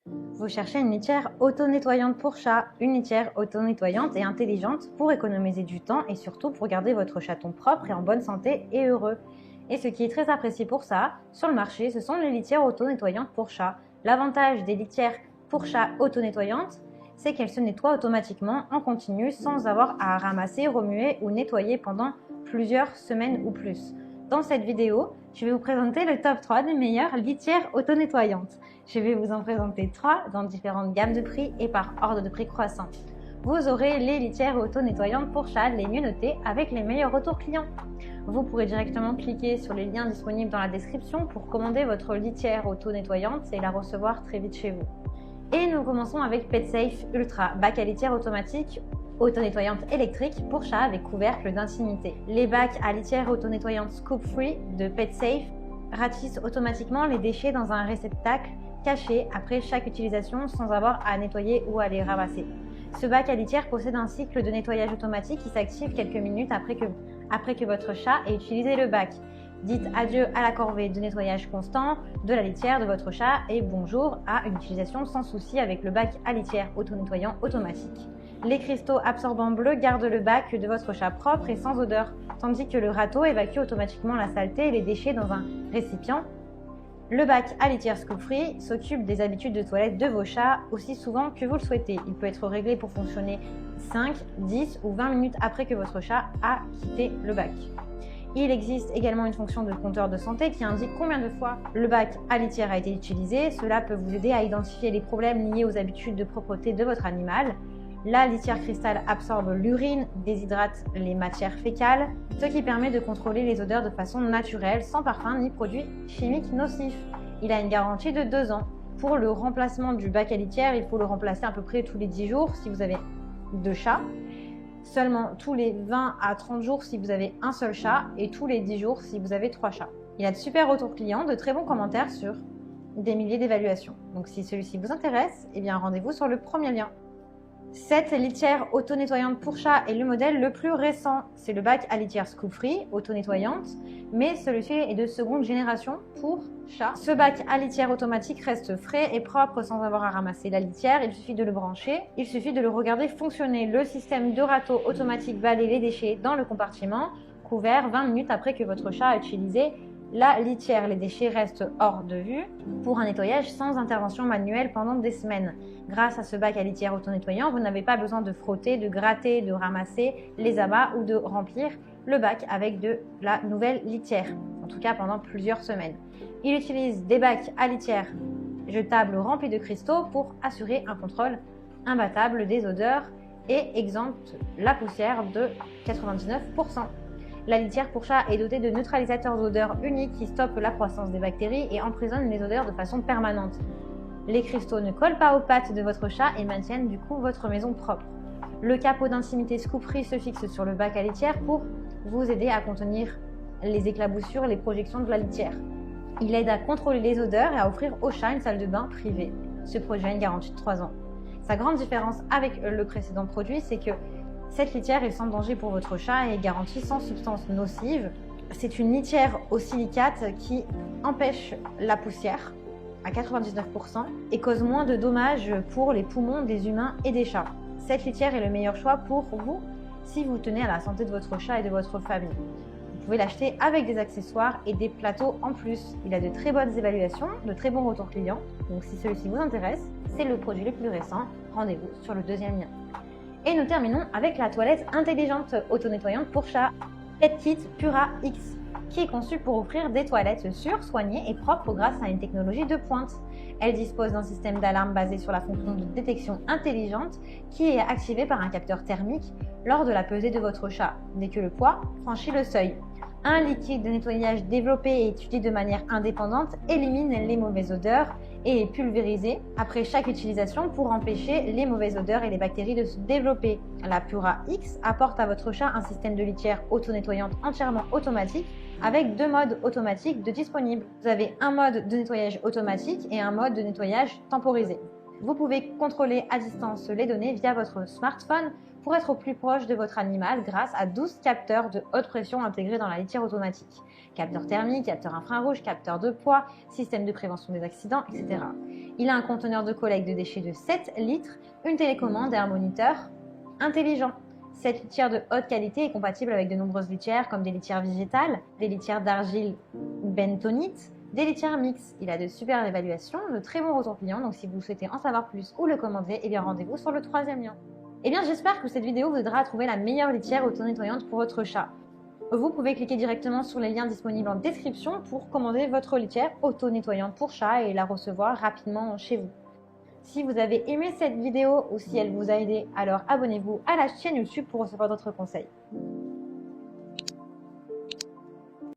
Vous cherchez une litière auto-nettoyante pour chat, une litière auto-nettoyante et intelligente pour économiser du temps et surtout pour garder votre chaton propre et en bonne santé et heureux. Et ce qui est très apprécié pour ça, sur le marché, ce sont les litières auto-nettoyantes pour chat. L'avantage des litières pour chat auto-nettoyantes, c'est qu'elles se nettoient automatiquement en continu sans avoir à ramasser, remuer ou nettoyer pendant plusieurs semaines ou plus. Dans cette vidéo, je vais vous présenter le top 3 des meilleures litières auto-nettoyantes. Je vais vous en présenter 3 dans différentes gammes de prix et par ordre de prix croissant. Vous aurez les litières auto-nettoyantes pour chat les mieux notées avec les meilleurs retours clients. Vous pourrez directement cliquer sur les liens disponibles dans la description pour commander votre litière auto-nettoyante et la recevoir très vite chez vous. Et nous commençons avec PetSafe Ultra, bac à litière automatique auto-nettoyante électrique pour chat avec couvercle d'intimité. Les bacs à litière auto-nettoyante Scoop Free de PetSafe ratissent automatiquement les déchets dans un réceptacle caché après chaque utilisation sans avoir à nettoyer ou à les ramasser. Ce bac à litière possède un cycle de nettoyage automatique qui s'active quelques minutes après que votre chat ait utilisé le bac. Dites adieu à la corvée de nettoyage constant de la litière de votre chat et bonjour à une utilisation sans souci avec le bac à litière auto-nettoyant automatique. Les cristaux absorbants bleus gardent le bac de votre chat propre et sans odeur, tandis que le râteau évacue automatiquement la saleté et les déchets dans un récipient. Le bac à litière Scoop Free s'occupe des habitudes de toilette de vos chats aussi souvent que vous le souhaitez. Il peut être réglé pour fonctionner 5, 10 ou 20 minutes après que votre chat a quitté le bac. Il existe également une fonction de compteur de santé qui indique combien de fois le bac à litière a été utilisé. Cela peut vous aider à identifier les problèmes liés aux habitudes de propreté de votre animal. La litière cristal absorbe l'urine, déshydrate les matières fécales, ce qui permet de contrôler les odeurs de façon naturelle, sans parfum ni produits chimiques nocifs. Il a une garantie de 2 ans. Pour le remplacement du bac à litière, il faut le remplacer à peu près tous les 10 jours si vous avez 2 chats, seulement tous les 20 à 30 jours si vous avez un seul chat et tous les 10 jours si vous avez 3 chats. Il a de super retours clients, de très bons commentaires sur des milliers d'évaluations. Donc si celui-ci vous intéresse, eh bien rendez-vous sur le premier lien. Cette litière auto-nettoyante pour chat est le modèle le plus récent. C'est le bac à litière Scoop Free auto-nettoyante, mais celui-ci est de seconde génération pour chat. Ce bac à litière automatique reste frais et propre sans avoir à ramasser la litière. Il suffit de le brancher, il suffit de le regarder fonctionner. Le système de râteau automatique balaie les déchets dans le compartiment couvert 20 minutes après que votre chat a utilisé la litière. Les déchets restent hors de vue pour un nettoyage sans intervention manuelle pendant des semaines. Grâce à ce bac à litière auto-nettoyant, vous n'avez pas besoin de frotter, de gratter, de ramasser les abats ou de remplir le bac avec de la nouvelle litière, en tout cas pendant plusieurs semaines. Il utilise des bacs à litière jetables remplis de cristaux pour assurer un contrôle imbattable des odeurs et exempte la poussière de 99%. La litière pour chat est dotée de neutralisateurs d'odeurs uniques qui stoppent la croissance des bactéries et emprisonnent les odeurs de façon permanente. Les cristaux ne collent pas aux pattes de votre chat et maintiennent du coup votre maison propre. Le capot d'intimité Scoop Free se fixe sur le bac à litière pour vous aider à contenir les éclaboussures, les projections de la litière. Il aide à contrôler les odeurs et à offrir au chat une salle de bain privée. Ce produit a une garantie de 3 ans. Sa grande différence avec le précédent produit, c'est que cette litière est sans danger pour votre chat et est garantie sans substances nocives. C'est une litière au silicate qui empêche la poussière à 99% et cause moins de dommages pour les poumons des humains et des chats. Cette litière est le meilleur choix pour vous si vous tenez à la santé de votre chat et de votre famille. Vous pouvez l'acheter avec des accessoires et des plateaux en plus. Il a de très bonnes évaluations, de très bons retours clients. Donc si celui-ci vous intéresse, c'est le produit le plus récent. Rendez-vous sur le deuxième lien. Et nous terminons avec la toilette intelligente auto-nettoyante pour chat PetKit Pura X, qui est conçue pour offrir des toilettes sûres, soignées et propres grâce à une technologie de pointe. Elle dispose d'un système d'alarme basé sur la fonction de détection intelligente qui est activé par un capteur thermique lors de la pesée de votre chat, dès que le poids franchit le seuil. Un liquide de nettoyage développé et étudié de manière indépendante élimine les mauvaises odeurs et est pulvérisé après chaque utilisation pour empêcher les mauvaises odeurs et les bactéries de se développer. La Pura X apporte à votre chat un système de litière auto-nettoyante entièrement automatique avec 2 modes automatiques de disponibles. Vous avez un mode de nettoyage automatique et un mode de nettoyage temporisé. Vous pouvez contrôler à distance les données via votre smartphone pour être au plus proche de votre animal grâce à 12 capteurs de haute pression intégrés dans la litière automatique. Capteur thermique, capteur infrarouge, capteur de poids, système de prévention des accidents, etc. Il a un conteneur de collecte de déchets de 7 litres, une télécommande et un moniteur intelligent. Cette litière de haute qualité est compatible avec de nombreuses litières comme des litières végétales, des litières d'argile bentonite, des litières mixtes. Il a de super évaluations, de très bons retours clients, donc si vous souhaitez en savoir plus ou le commander, eh bien rendez-vous sur le 3e lien. Eh bien j'espère que cette vidéo vous aidera à trouver la meilleure litière auto-nettoyante pour votre chat. Vous pouvez cliquer directement sur les liens disponibles en description pour commander votre litière auto-nettoyante pour chat et la recevoir rapidement chez vous. Si vous avez aimé cette vidéo ou si elle vous a aidé, alors abonnez-vous à la chaîne YouTube pour recevoir d'autres conseils.